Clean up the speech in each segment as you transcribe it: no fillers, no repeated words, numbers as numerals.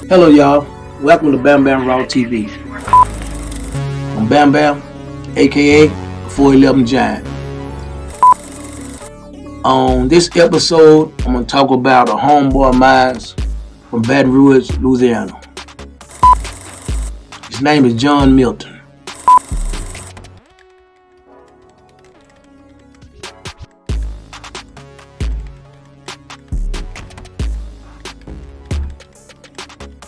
Hello, y'all. Welcome to Bamm Raw TV. I'm Bamm, aka 411 Giant. On this episode, I'm gonna talk about a homeboy of mine from Baton Rouge, Louisiana. His name is John Milton.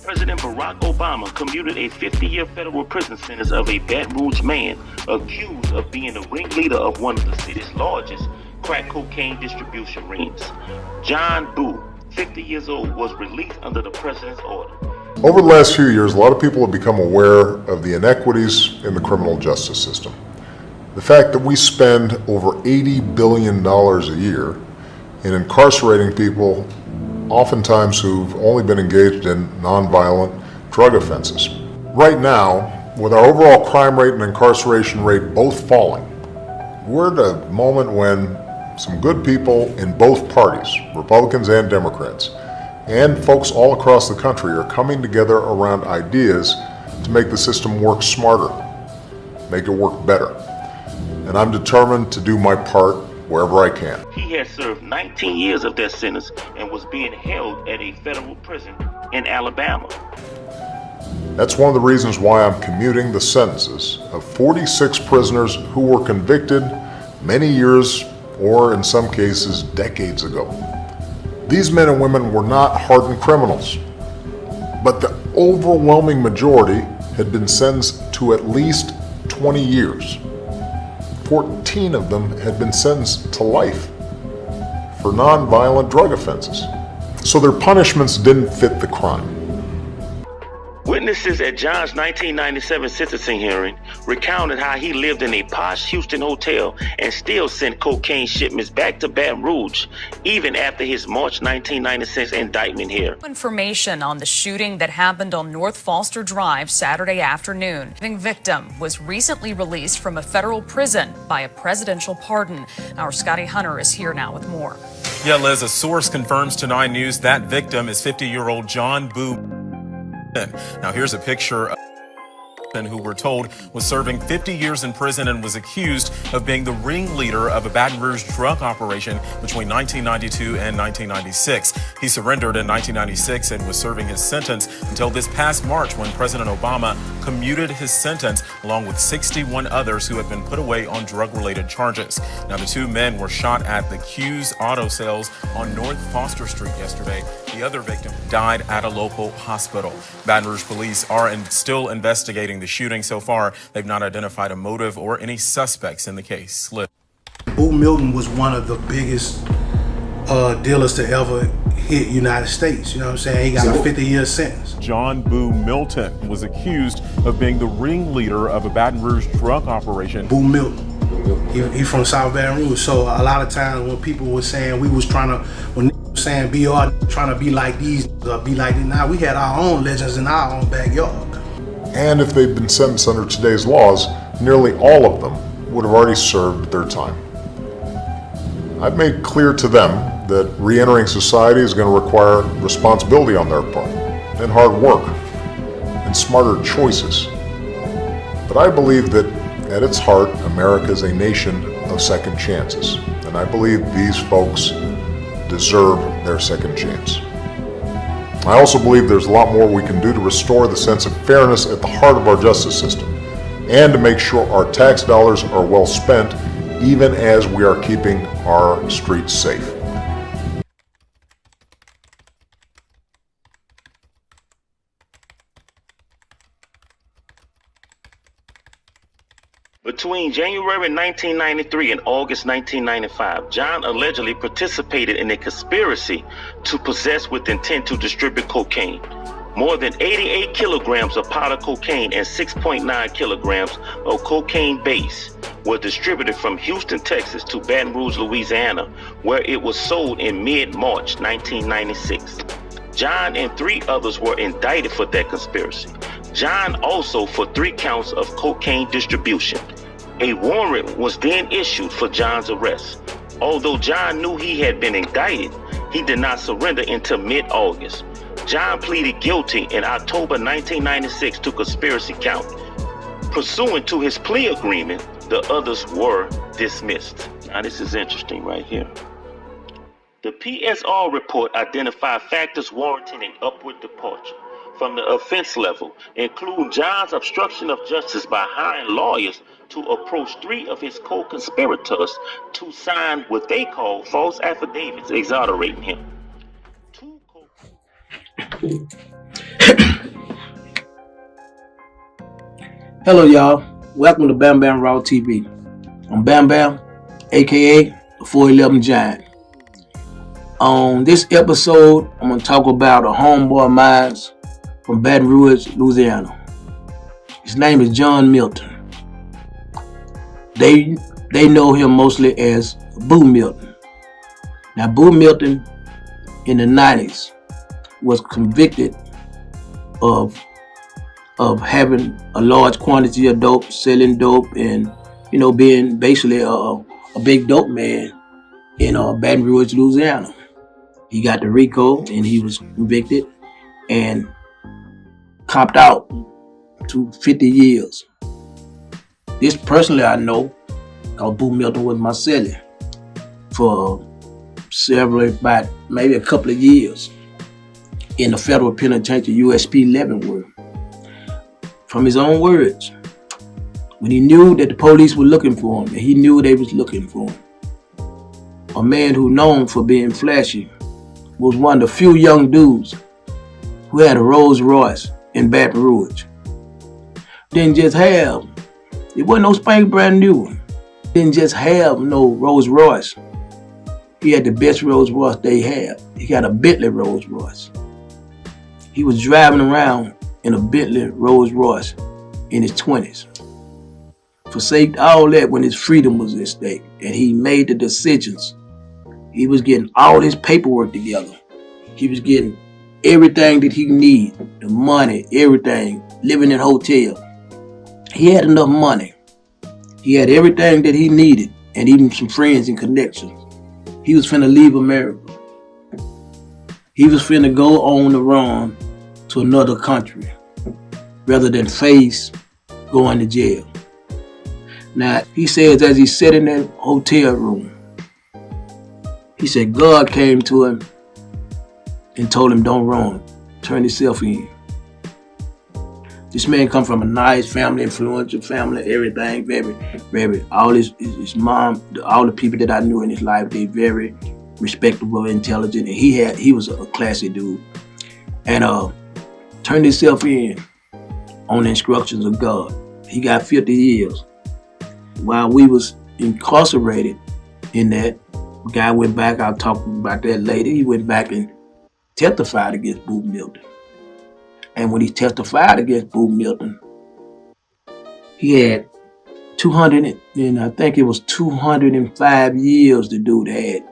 President Barack Obama commuted a 50-year federal prison sentence of a Baton Rouge man accused of being the ringleader of one of the city's largest crack cocaine distribution rings. John Boo, 50 years old, was released under the president's order. Over the last few years, a lot of people have become aware of the inequities in the criminal justice system. The fact that we spend over $80 billion a year in incarcerating people oftentimes who've only been engaged in nonviolent drug offenses. Right now, with our overall crime rate and incarceration rate both falling, we're at a moment when some good people in both parties, Republicans and Democrats, and folks all across the country are coming together around ideas to make the system work smarter, make it work better. And I'm determined to do my part wherever I can. He had served 19 years of that sentence and was being held at a federal prison in Alabama. That's one of the reasons why I'm commuting the sentences of 46 prisoners who were convicted many years, or in some cases, decades ago. These men and women were not hardened criminals, but the overwhelming majority had been sentenced to at least 20 years. 14 of them had been sentenced to life for nonviolent drug offenses. So their punishments didn't fit the crime. Witnesses at John's 1997 sentencing hearing recounted how he lived in a posh Houston hotel and still sent cocaine shipments back to Baton Rouge, even after his March 1996 indictment here. Information on the shooting that happened on North Foster Drive Saturday afternoon. The victim was recently released from a federal prison by a presidential pardon. Our Scotty Hunter is here now with more. Yeah, Liz, a source confirms to 9 News that victim is 50-year-old John Boo. Now here's a picture of who we're told was serving 50 years in prison and was accused of being the ringleader of a Baton Rouge drug operation between 1992 and 1996. He surrendered in 1996 and was serving his sentence until this past March when President Obama commuted his sentence along with 61 others who had been put away on drug-related charges. Now the two men were shot at the Q's Auto Sales on North Foster Street yesterday. The other victim died at a local hospital. Baton Rouge police are still investigating the shooting. So far, they've not identified a motive or any suspects in the case. Boo Milton was one of the biggest dealers to ever hit United States. You know what I'm saying? He got a 50-year sentence. John Boo Milton was accused of being the ringleader of a Baton Rouge drug operation. Boo Milton. He from South Baton Rouge. So a lot of times when people were saying we was trying to, when saying BR trying to be like these, be like this, now we had our own legends in our own backyard. And if they'd been sentenced under today's laws, nearly all of them would have already served their time. I've made clear to them that re-entering society is going to require responsibility on their part, and hard work, and smarter choices. But I believe that at its heart, America is a nation of second chances, and I believe these folks deserve their second chance. I also believe there's a lot more we can do to restore the sense of fairness at the heart of our justice system, and to make sure our tax dollars are well spent, even as we are keeping our streets safe. Between January 1993 and August 1995, John allegedly participated in a conspiracy to possess with intent to distribute cocaine. More than 88 kilograms of powder cocaine and 6.9 kilograms of cocaine base were distributed from Houston, Texas to Baton Rouge, Louisiana, where it was sold in mid-March 1996. John and 3 others were indicted for that conspiracy. John also for 3 counts of cocaine distribution. A warrant was then issued for John's arrest. Although John knew he had been indicted, he did not surrender until mid-August. John pleaded guilty in October 1996 to conspiracy count. Pursuant to his plea agreement, the others were dismissed. Now this is interesting right here. The PSR report identified factors warranting an upward departure from the offense level, including John's obstruction of justice by hiring lawyers to approach 3 of his co-conspirators to sign what they call false affidavits exonerating him. Hello, y'all. Welcome to Bamm Raw TV. I'm Bamm, aka the 411 Giant. On this episode, I'm going to talk about a homeboy of mine from Baton Rouge, Louisiana. His name is John Milton. They know him mostly as Boo Milton. Now, Boo Milton in the 90s was convicted of having a large quantity of dope, selling dope, and being basically a big dope man in Baton Rouge, Louisiana. He got the RICO and he was convicted and copped out to 50 years. This personally I know, because Boo Milton was my cellie for about maybe a couple of years in the federal penitentiary, USP Leavenworth. From his own words, when he knew that the police were looking for him, and he knew they was looking for him, a man who known for being flashy was one of the few young dudes who had a Rolls Royce in Baton Rouge. Didn't just have, it wasn't no spank brand new one. Didn't just have no Rolls Royce. He had the best Rolls Royce they had. He got a Bentley Rolls Royce. He was driving around in a Bentley Rolls Royce in his 20s. Forsaked all that when his freedom was at stake, and he made the decisions. He was getting all his paperwork together. He was getting everything that he needed, the money, everything, living in hotel. He had enough money. He had everything that he needed, and even some friends and connections. He was finna leave America. He was finna go on the run to another country rather than face going to jail. Now, he says as he sat in that hotel room, he said God came to him and told him, don't run, turn yourself in. This man come from a nice family, influential family, everything, very, all his mom, all the people that I knew in his life, they very respectable, intelligent, and he was a classy dude. And turned himself in on the instructions of God. He got 50 years. While we was incarcerated in that, the guy went back, I'll talk about that later, he went back and testified against Boo Milton. And when he testified against Boo Milton, he had 205 years the dude had.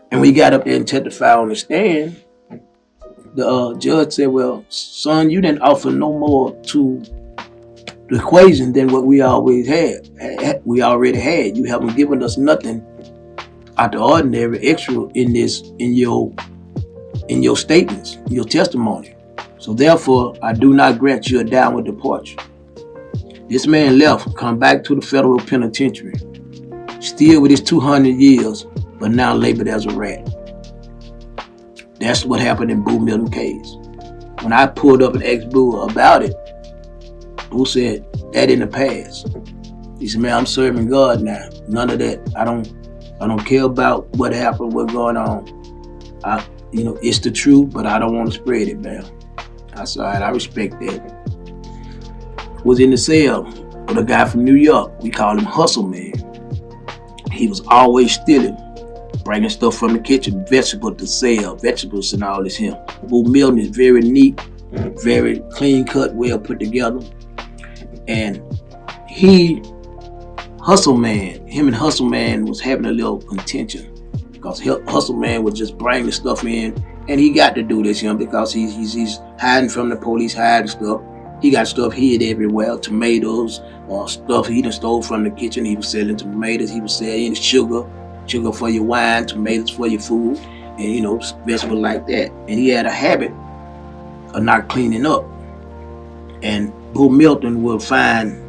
And when he got up there and testified on the stand, the judge said, well, son, you didn't offer no more to the equation than what we always had. We already had. You haven't given us nothing out the ordinary extra in your statements, in your testimony. So therefore, I do not grant you a downward departure. This man left, come back to the federal penitentiary, still with his 200 years, but now labeled as a rat. That's what happened in Boo Milton case. When I pulled up and asked Boo about it, Boo said, that in the past. He said, man, I'm serving God now. None of that. I don't care about what happened, what's going on. It's the truth, but I don't want to spread it, man. I said, all right, I respect that. Was in the cell with a guy from New York. We call him Hustle Man. He was always stealing, bringing stuff from the kitchen, vegetables to sell, vegetables and all this him. Boo Milton is very neat, very clean cut, well put together. And him and Hustle Man was having a little contention because Hustle Man was just bringing the stuff in, and he got to do this, because he's hiding from the police, hiding stuff. He got stuff hid everywhere, tomatoes, or stuff he done stole from the kitchen. He was selling tomatoes, he was selling sugar for your wine, tomatoes for your food, and vegetables like that. And he had a habit are not cleaning up. And Boo Milton will find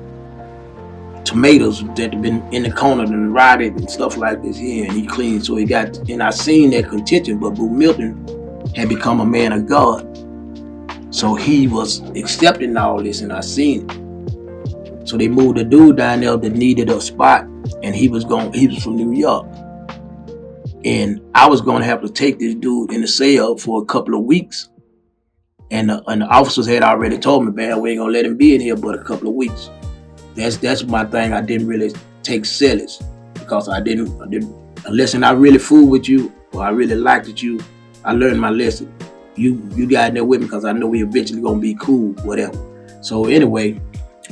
tomatoes that have been in the corner and rotted and stuff like this here, and he cleaned. So he got, and I seen that contention, but Boo Milton had become a man of God. So he was accepting all this, and I seen it. So they moved a dude down there that needed a spot, and he was from New York. And I was going to have to take this dude in the cell for a couple of weeks. And the officers had already told me, man, we ain't going to let him be in here but a couple of weeks. That's my thing. I didn't really take serious because I didn't, unless I really fooled with you or I really liked you, I learned my lesson. You got in there with me because I know we eventually going to be cool, whatever. So anyway,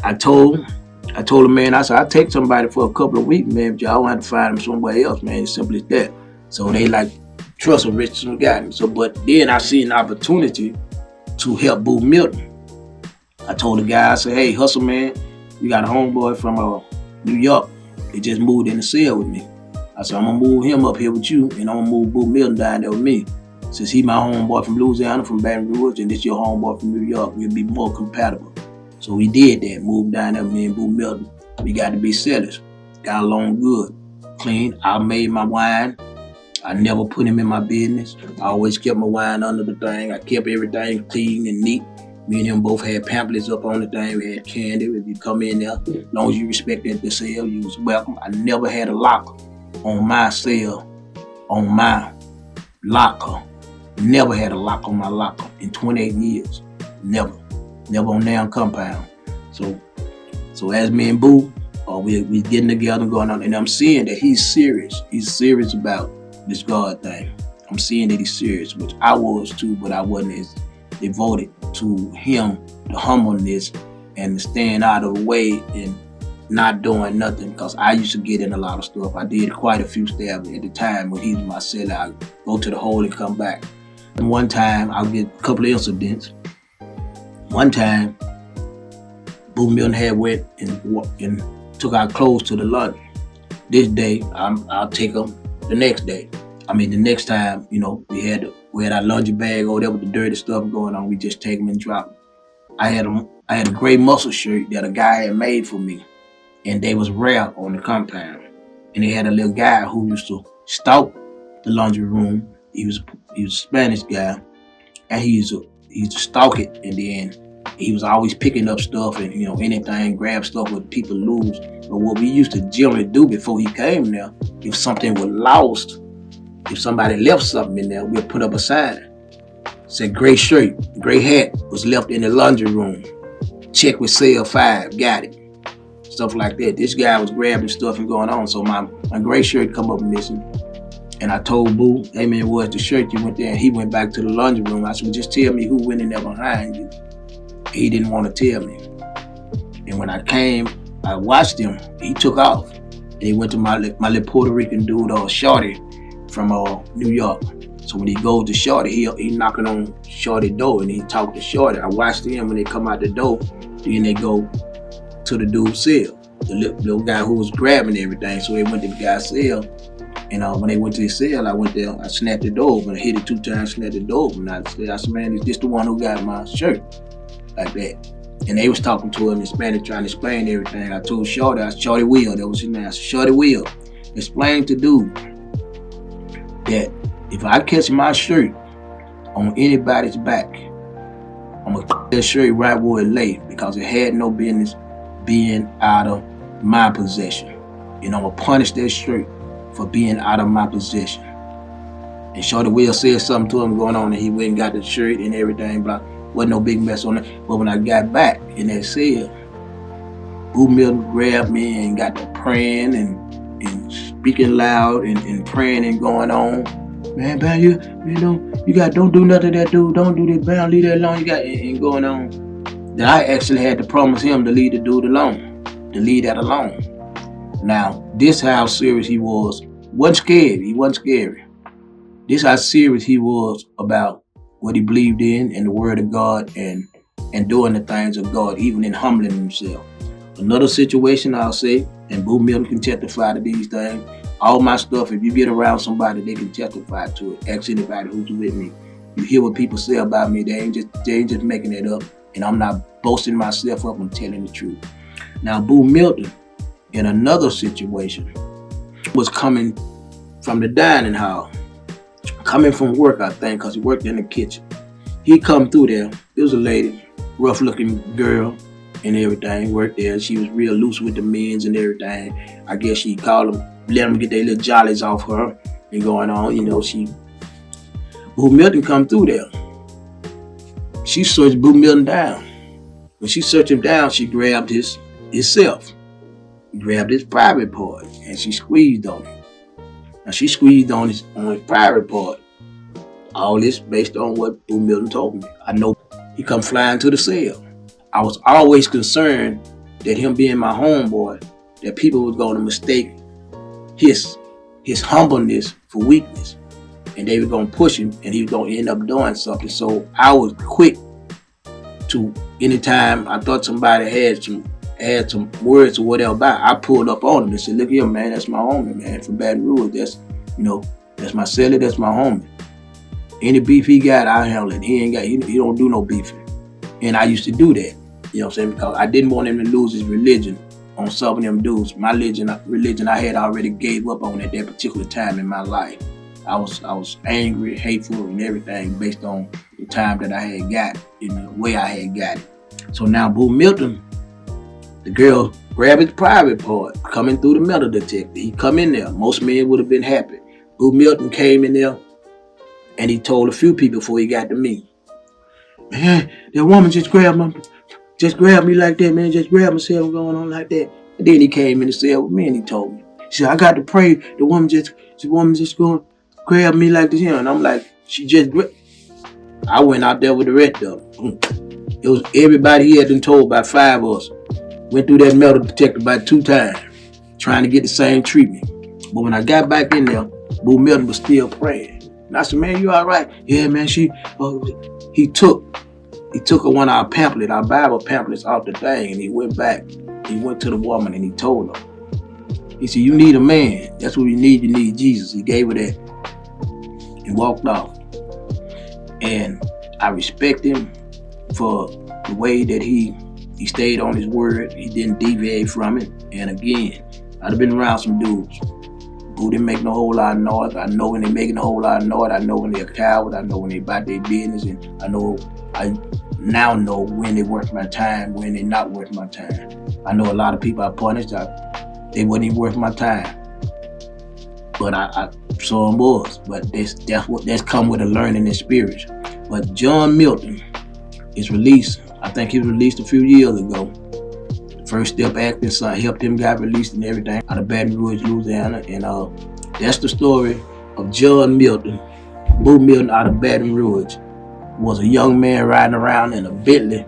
I told him, man, I said, I'll take somebody for a couple of weeks, man, but y'all don't have to find him somewhere else, man. It's simple as that. So they like, trust him, Richardson got him. So, but then I see an opportunity to help Boo Milton. I told the guy, I said, hey, hustle, man, we got a homeboy from New York. He just moved in the cell with me. I said, I'm going to move him up here with you, and I'm going to move Boo Milton down there with me. Since he my homeboy from Louisiana, from Baton Rouge, and this your homeboy from New York, we'll be more compatible. So we did that, moved down there, me and Boo Milton. We got to be sellers. Got along good, clean. I made my wine. I never put him in my business. I always kept my wine under the thing. I kept everything clean and neat. Me and him both had pamphlets up on the thing. We had candy. If you come in there, as long as you respected the cell, you was welcome. I never had a lock on my cell, on my locker. Never had a lock on my locker in 28 years. Never on damn compound. So as me and Boo, we getting together and going on, and I'm seeing that he's serious. He's serious about this God thing. I'm seeing that he's serious, which I was too, but I wasn't as devoted to him, the humbleness and the staying out of the way and not doing nothing, because I used to get in a lot of stuff. I did quite a few stabs at the time when he was my seller. I'd go to the hole and come back. And one time, I'll get a couple of incidents. One time, Boo Milton had went and took our clothes to the laundry. This day, I'll take them the next day. I mean, the next time, you know, we had our laundry bag or whatever, the dirty stuff going on, we just take them and drop them. I had a gray muscle shirt that a guy had made for me, and they was rare on the compound. And they had a little guy who used to stalk the laundry room. He was a Spanish guy, and he used to stalk it, and then he was always picking up stuff and, you know, anything, grab stuff what people lose. But what we used to generally do before he came there, if something was lost, if somebody left something in there, we'd put up a sign. Said gray shirt, gray hat was left in the laundry room. Check with cell 5, got it. Stuff like that. This guy was grabbing stuff and going on. So my gray shirt come up missing. And I told Boo, hey man, where's the shirt you went there? And he went back to the laundry room. I said, well, just tell me who went in there behind you. He didn't want to tell me. And when I came, I watched him. He took off. And he went to my little Puerto Rican dude, Shorty, from New York. So when he goes to Shorty, he knocking on Shorty's door and he talked to Shorty. I watched him when they come out the door, then they go to the dude's cell. The little guy who was grabbing everything. So they went to the guy's cell. And when they went to his cell, I went there, I snapped the door open. I hit it 2 times, snapped the door open. I said, man, is this the one who got my shirt? Like that. And they was talking to him in Spanish, trying to explain everything. I told Shorty, Shorty Will, that was his name. I said, Shorty Will, explain to dude that if I catch my shirt on anybody's back, I'm gonna put that shirt right where it lay, because it had no business being out of my possession. And I'm gonna punish that shirt for being out of my possession. And Shorty Will said something to him going on, and he went and got the shirt and everything, but wasn't no big mess on it. But when I got back in that cell, Boo Milton grabbed me and got to praying and speaking loud and praying and going on. Man, Bamm, don't do nothing to that dude. Don't do this, Bamm, leave that alone. You got and going on. Then I actually had to promise him to leave the dude alone, to leave that alone. Now, this how serious he was. Wasn't scary. He wasn't scary. This how serious he was about what he believed in and the word of God and doing the things of God, even in humbling himself. Another situation I'll say, and Boo Milton can testify to these things. All my stuff, if you get around somebody, they can testify to it. Ask anybody who's with me. You hear what people say about me, they ain't just making it up. And I'm not boasting myself up, I'm telling the truth. Now, Boo Milton, in another situation, was coming from the dining hall, coming from work, I think, because he worked in the kitchen. He come through there. It was a lady, rough-looking girl and everything, worked there. She was real loose with the men's and everything. I guess she called them, let them get their little jollies off her and going on, you know, Boo Milton come through there. She searched Boo Milton down. When she searched him down, she grabbed himself, grabbed his private part, and she squeezed on him. Now she squeezed on his private part. All this based on what Boo Milton told me. I know he come flying to the cell. I was always concerned that him being my homeboy, that people was going to mistake his humbleness for weakness. And they were going to push him and he was going to end up doing something. So I was quick to, anytime I thought somebody had some words or whatever about, I pulled up on him and said, look here, man, that's my homie, man, from Baton Rouge. That's, you know, that's my celly, that's my homie. Any beef he got, I handle it. He don't do no beefing. And I used to do that, you know what I'm saying? Because I didn't want him to lose his religion on some of them dudes. My religion I had already gave up on at that particular time in my life. I was angry, hateful, and everything based on the time that I had got, in the way I had got it. So now Boo Milton, the girl grabbed his private part, coming through the metal detector. He come in there. Most men would have been happy. Boo Milton came in there, and he told a few people before he got to me, man, that woman just grabbed me like that, man, just grabbed myself going on like that. And then he came in the cell with me and he told me, he said, I got to pray, the woman just going to grab me like this, and I'm like, I went out there with the rest of them. It was everybody he had been told, about 5 of us. Went through that metal detector about 2 times, trying to get the same treatment. But when I got back in there, Boo Milton was still praying. And I said, man, you all right? Yeah, man, he took one of our pamphlets, our Bible pamphlets off the thing, and he went back. He went to the woman and he told her. He said, you need a man. That's what you need Jesus. He gave her that and walked off. And I respect him for the way that he stayed on his word. He didn't deviate from it. And again, I'd have been around some dudes who didn't make no whole lot of noise. I know when they're making a whole lot of noise. I know when they're a coward. I know when they're about their business. And I now know when they worth my time, when they're not worth my time. I know a lot of people I punished, they wasn't even worth my time. But I saw them was. But that's come with a learning experience. But John Milton is released. I think he was released a few years ago. First Step Acting son helped him got released and everything out of Baton Rouge, Louisiana. And that's the story of John Milton. Boo Milton out of Baton Rouge was a young man riding around in a Bentley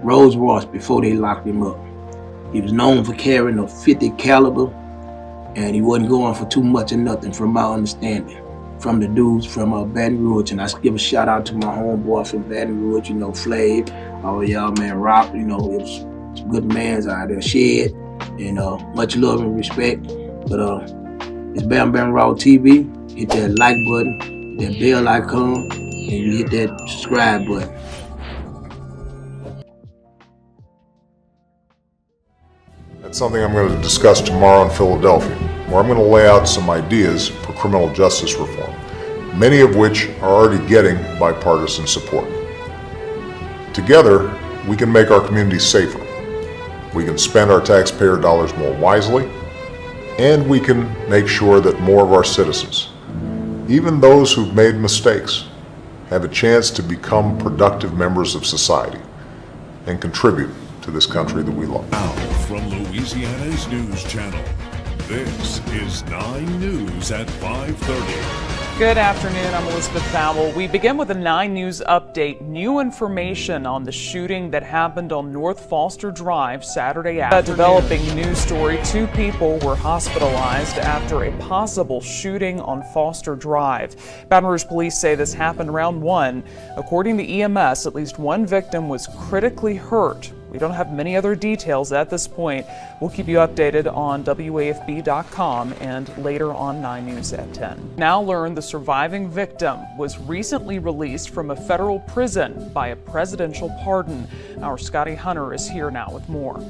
Rolls Royce before they locked him up. He was known for carrying a .50 caliber, and he wasn't going for too much or nothing, from my understanding, from the dudes from Baton Rouge. And I give a shout out to my homeboy from Baton Rouge, you know, Flav, all y'all, man, Rock, you know, it was some good mans out there, Shed, and much love and respect. But it's Bamm Raw TV. Hit that like button, that bell icon, and you hit that subscribe button. That's something I'm going to discuss tomorrow in Philadelphia, where I'm going to lay out some ideas for criminal justice reform, many of which are already getting bipartisan support. Together, we can make our communities safer. We can spend our taxpayer dollars more wisely, and we can make sure that more of our citizens, even those who've made mistakes, have a chance to become productive members of society and contribute to this country that we love. Now, from Louisiana's news channel, this is 9 News at 5:30. Good afternoon, I'm Elizabeth Fowle. We begin with a 9 News update. New information on the shooting that happened on North Foster Drive Saturday afternoon. A developing news story. 2 people were hospitalized after a possible shooting on Foster Drive. Baton Rouge police say this happened around 1. According to EMS, at least 1 victim was critically hurt We don't have many other details at this point. We'll keep you updated on WAFB.com and later on 9 News at 10. Now learn the surviving victim was recently released from a federal prison by a presidential pardon. Our Scotty Hunter is here now with more.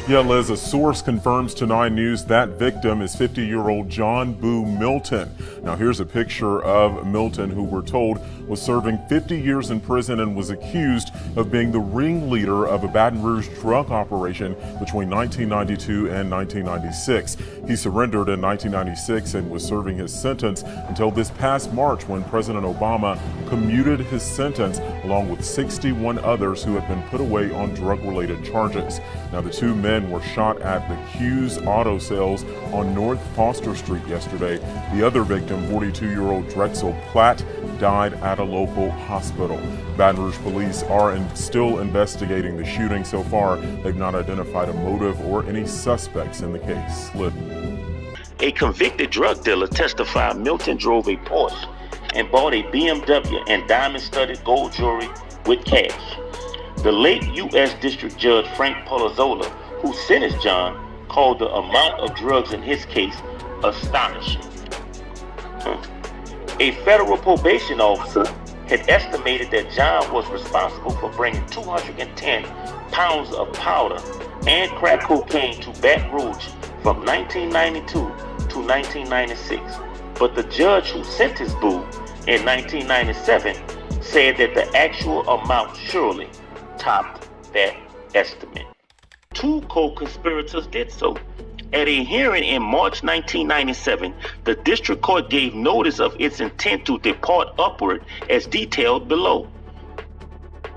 Yeah, Liz, a source confirms to 9 News that victim is 50-year-old John Boo Milton. Now, here's a picture of Milton, who we're told was serving 50 years in prison and was accused of being the ringleader of a Baton Rouge drug operation between 1992 and 1996. He surrendered in 1996 and was serving his sentence until this past March, when President Obama commuted his sentence along with 61 others who had been put away on drug-related charges. Now, the two men were shot at the Hughes Auto Sales on North Foster Street yesterday. The other victim, 42-year-old Drexel Platt, died at a local hospital. Baton Rouge police are still investigating the shooting. So far, they've not identified a motive or any suspects in the case. Liv. A convicted drug dealer testified Milton drove a Porsche and bought a BMW and diamond-studded gold jewelry with cash. The late U.S. District Judge Frank Polizzola, who sentenced John, called the amount of drugs in his case astonishing. A federal probation officer had estimated that John was responsible for bringing 210 pounds of powder and crack cocaine to Baton Rouge from 1992 to 1996. But the judge who sentenced Boo in 1997 said that the actual amount surely topped that estimate. Two co-conspirators did so. At a hearing in March 1997, the district court gave notice of its intent to depart upward as detailed below.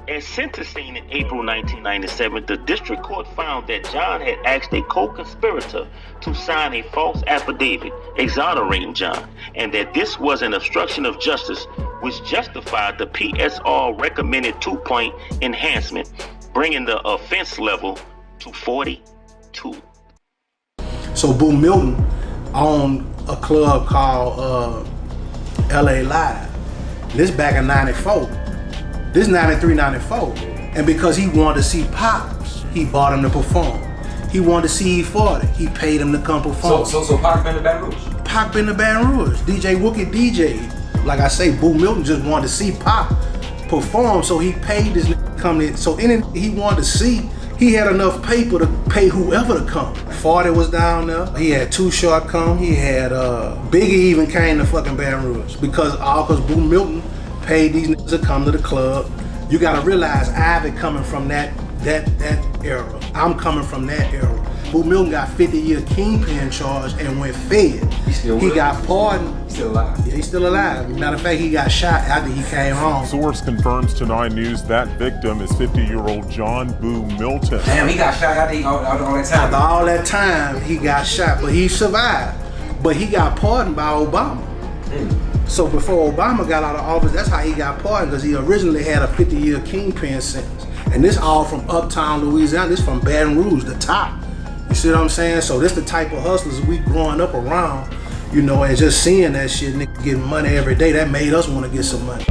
At sentencing in April 1997, the district court found that John had asked a co-conspirator to sign a false affidavit exonerating John, and that this was an obstruction of justice, which justified the PSR recommended 2-point enhancement, bringing the offense level to 42. So Boo Milton owned a club called LA Live. This back in 94. This 93, 94. And because he wanted to see Pop, he bought him to perform. He wanted to see E40, he paid him to come perform. So Pac been to Baton Rouge? Pac been to Baton Rouge. DJ Wookie DJ. Like I say, Boo Milton just wanted to see Pop perform, so he paid this nigga to come in. So he wanted to see, he had enough paper to pay whoever to come. 40 was down there. He had Too Short come. He had Biggie even came to fucking Baton Rouge because Boo Milton paid these niggas to come to the club. You gotta realize Ivy coming from that era. I'm coming from that era. Boo Milton got 50-year Kingpin charge and went fed. He got pardoned. He's still alive. Yeah, he's still alive. Matter of fact, he got shot after he came home. Source confirms to 9 News that victim is 50-year-old John Boo Milton. Damn, he got shot after all that time. After all that time, he got shot, but he survived. But he got pardoned by Obama. So before Obama got out of office, that's how he got pardoned, because he originally had a 50-year Kingpin sentence. And this all from uptown Louisiana. This from Baton Rouge, the top. You see what I'm saying? So this the type of hustlers we growing up around, you know, and just seeing that shit, nigga getting money every day, that made us want to get some money.